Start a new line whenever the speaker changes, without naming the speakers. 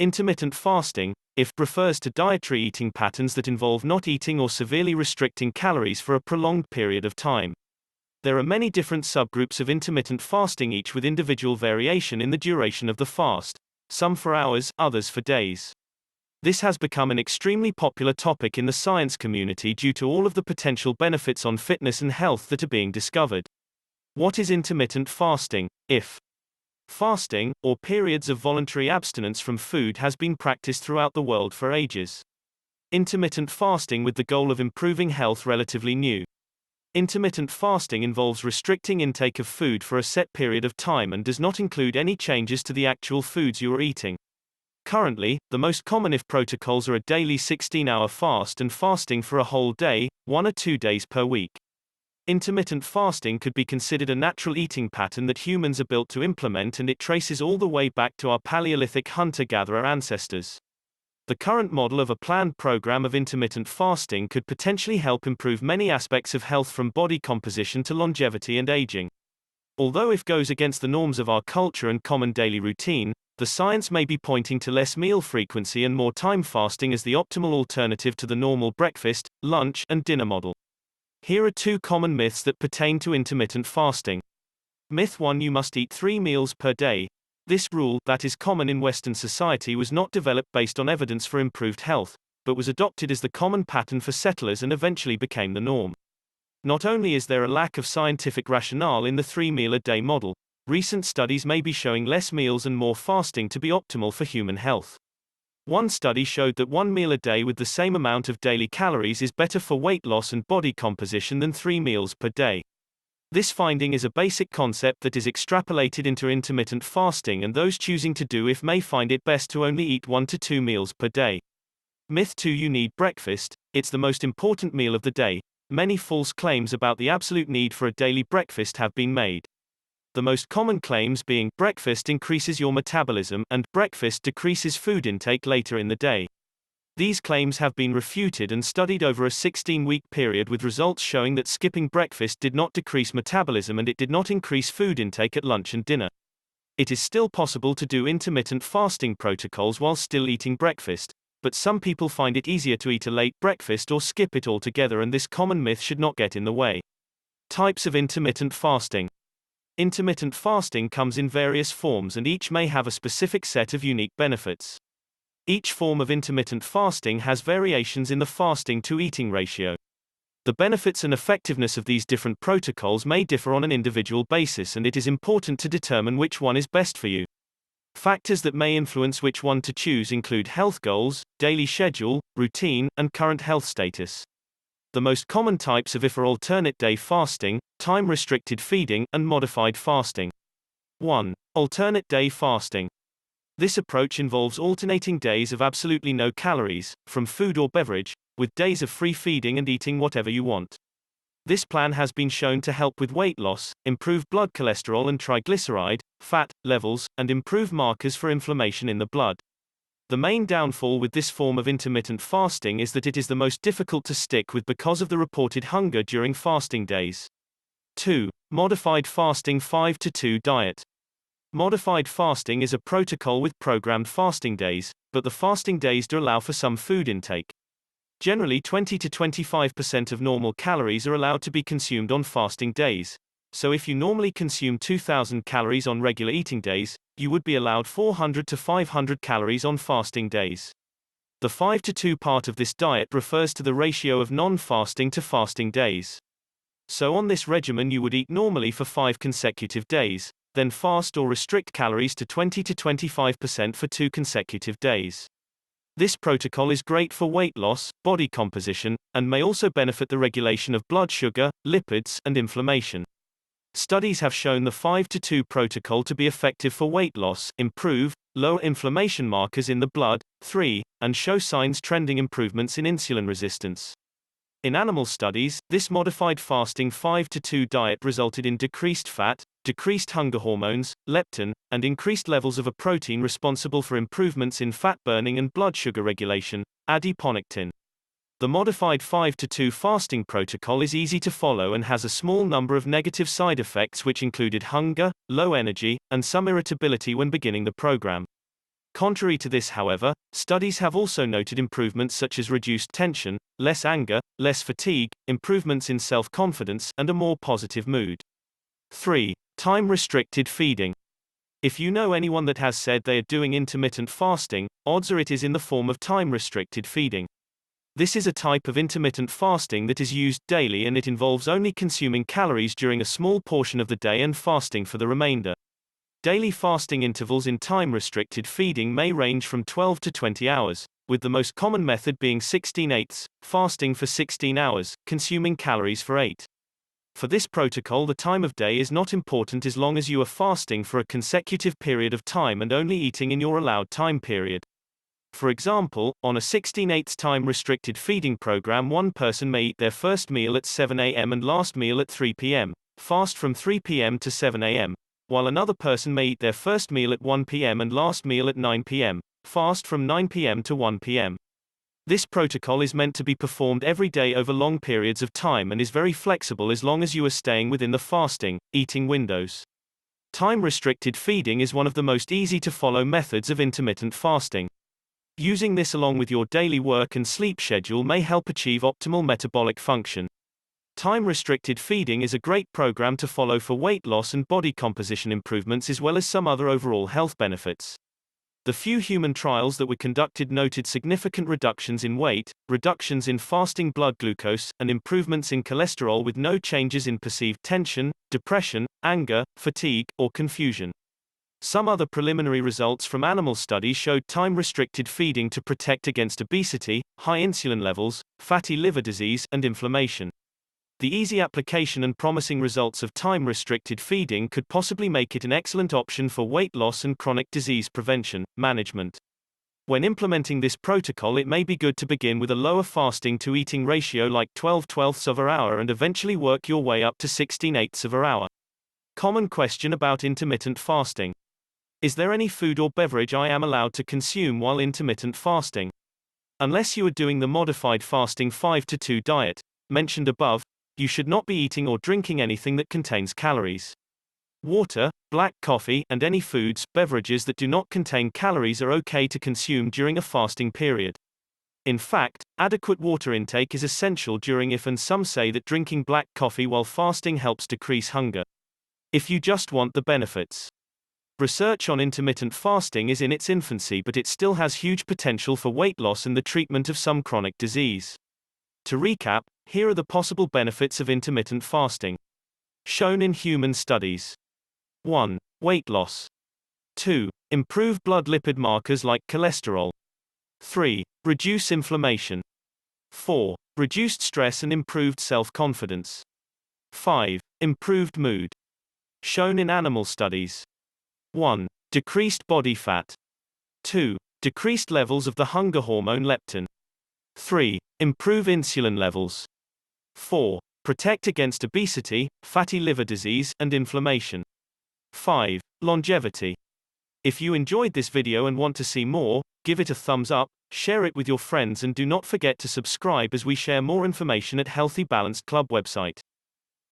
Intermittent fasting, IF, refers to dietary eating patterns that involve not eating or severely restricting calories for a prolonged period of time. There are many different subgroups of intermittent fasting, each with individual variation in the duration of the fast, some for hours, others for days. This has become an extremely popular topic in the science community due to all of the potential benefits on fitness and health that are being discovered. What is intermittent fasting, IF? Fasting, or periods of voluntary abstinence from food, has been practiced throughout the world for ages. Intermittent fasting with the goal of improving health relatively new. Intermittent fasting involves restricting intake of food for a set period of time and does not include any changes to the actual foods you are eating. Currently, the most common IF protocols are a daily 16-hour fast and fasting for a whole day, 1 or 2 days per week. Intermittent fasting could be considered a natural eating pattern that humans are built to implement, and it traces all the way back to our Paleolithic hunter-gatherer ancestors. The current model of a planned program of intermittent fasting could potentially help improve many aspects of health, from body composition to longevity and aging. Although IF goes against the norms of our culture and common daily routine, the science may be pointing to less meal frequency and more time fasting as the optimal alternative to the normal breakfast, lunch, and dinner model. Here are 2 common myths that pertain to intermittent fasting. Myth 1: you must eat 3 meals per day. This rule, that is common in Western society, was not developed based on evidence for improved health, but was adopted as the common pattern for settlers and eventually became the norm. Not only is there a lack of scientific rationale in the 3-meal-a-day model, recent studies may be showing less meals and more fasting to be optimal for human health. One study showed that 1 meal a day with the same amount of daily calories is better for weight loss and body composition than 3 meals per day. This finding is a basic concept that is extrapolated into intermittent fasting, and those choosing to do IF may find it best to only eat 1 to 2 meals per day. Myth 2: you need breakfast, it's the most important meal of the day. Many false claims about the absolute need for a daily breakfast have been made. The most common claims being breakfast increases your metabolism and breakfast decreases food intake later in the day. These claims have been refuted and studied over a 16-week period, with results showing that skipping breakfast did not decrease metabolism and it did not increase food intake at lunch and dinner. It is still possible to do intermittent fasting protocols while still eating breakfast, but some people find it easier to eat a late breakfast or skip it altogether, and this common myth should not get in the way. Types of intermittent fasting. Intermittent fasting comes in various forms, and each may have a specific set of unique benefits. Each form of intermittent fasting has variations in the fasting to eating ratio. The benefits and effectiveness of these different protocols may differ on an individual basis, and it is important to determine which one is best for you. Factors that may influence which one to choose include health goals, daily schedule, routine, and current health status. The most common types of IF are alternate day fasting, time-restricted feeding, and modified fasting. 1. Alternate day fasting. This approach involves alternating days of absolutely no calories, from food or beverage, with days of free feeding and eating whatever you want. This plan has been shown to help with weight loss, improve blood cholesterol and triglyceride, fat, levels, and improve markers for inflammation in the blood. The main downfall with this form of intermittent fasting is that it is the most difficult to stick with because of the reported hunger during fasting days. 2. Modified fasting 5-2 diet. Modified fasting is a protocol with programmed fasting days, but the fasting days do allow for some food intake. Generally, 20 to 25% of normal calories are allowed to be consumed on fasting days. So if you normally consume 2,000 calories on regular eating days, you would be allowed 400 to 500 calories on fasting days. The 5-2 part of this diet refers to the ratio of non-fasting to fasting days. So on this regimen you would eat normally for 5 consecutive days, then fast or restrict calories to 20 to 25% for 2 consecutive days. This protocol is great for weight loss, body composition, and may also benefit the regulation of blood sugar, lipids, and inflammation. Studies have shown the 5-2 protocol to be effective for weight loss, improve, lower inflammation markers in the blood, 3, and show signs trending improvements in insulin resistance. In animal studies, this modified fasting 5-2 diet resulted in decreased fat, decreased hunger hormones, leptin, and increased levels of a protein responsible for improvements in fat burning and blood sugar regulation, adiponectin. The modified 5-2 fasting protocol is easy to follow and has a small number of negative side effects, which included hunger, low energy, and some irritability when beginning the program. Contrary to this, however, studies have also noted improvements such as reduced tension, less anger, less fatigue, improvements in self-confidence, and a more positive mood. 3. Time-restricted feeding. If you know anyone that has said they are doing intermittent fasting, odds are it is in the form of time-restricted feeding. This is a type of intermittent fasting that is used daily, and it involves only consuming calories during a small portion of the day and fasting for the remainder. Daily fasting intervals in time-restricted feeding may range from 12 to 20 hours, with the most common method being 16/8, fasting for 16 hours, consuming calories for 8. For this protocol, the time of day is not important as long as you are fasting for a consecutive period of time and only eating in your allowed time period. For example, on a 16/8 time-restricted feeding program, one person may eat their first meal at 7 a.m. and last meal at 3 p.m., fast from 3 p.m. to 7 a.m., while another person may eat their first meal at 1 p.m. and last meal at 9 p.m., fast from 9 p.m. to 1 p.m. This protocol is meant to be performed every day over long periods of time and is very flexible as long as you are staying within the fasting, eating windows. Time-restricted feeding is one of the most easy-to-follow methods of intermittent fasting. Using this along with your daily work and sleep schedule may help achieve optimal metabolic function. Time-restricted feeding is a great program to follow for weight loss and body composition improvements, as well as some other overall health benefits. The few human trials that were conducted noted significant reductions in weight, reductions in fasting blood glucose, and improvements in cholesterol with no changes in perceived tension, depression, anger, fatigue, or confusion. Some other preliminary results from animal studies showed time-restricted feeding to protect against obesity, high insulin levels, fatty liver disease, and inflammation. The easy application and promising results of time-restricted feeding could possibly make it an excellent option for weight loss and chronic disease prevention, management. When implementing this protocol, it may be good to begin with a lower fasting to eating ratio like 12/12 of an hour and eventually work your way up to 16/8 of an hour. Common question about intermittent fasting. Is there any food or beverage I am allowed to consume while intermittent fasting? Unless you are doing the modified fasting 5-2 diet, mentioned above, you should not be eating or drinking anything that contains calories. Water, black coffee, and any foods, beverages that do not contain calories are okay to consume during a fasting period. In fact, adequate water intake is essential during it, and some say that drinking black coffee while fasting helps decrease hunger. If you just want the benefits. Research on intermittent fasting is in its infancy, but it still has huge potential for weight loss and the treatment of some chronic disease. To recap, here are the possible benefits of intermittent fasting. Shown in human studies. 1. Weight loss. 2. Improve blood lipid markers like cholesterol. 3. Reduce inflammation. 4. Reduced stress and improved self-confidence. 5. Improved mood. Shown in animal studies. 1. Decreased body fat. 2. Decreased levels of the hunger hormone leptin. 3. Improve insulin levels. 4. Protect against obesity, fatty liver disease, and inflammation. 5. Longevity. If you enjoyed this video and want to see more, give it a thumbs up, share it with your friends, and do not forget to subscribe as we share more information at Healthy Balanced Club website.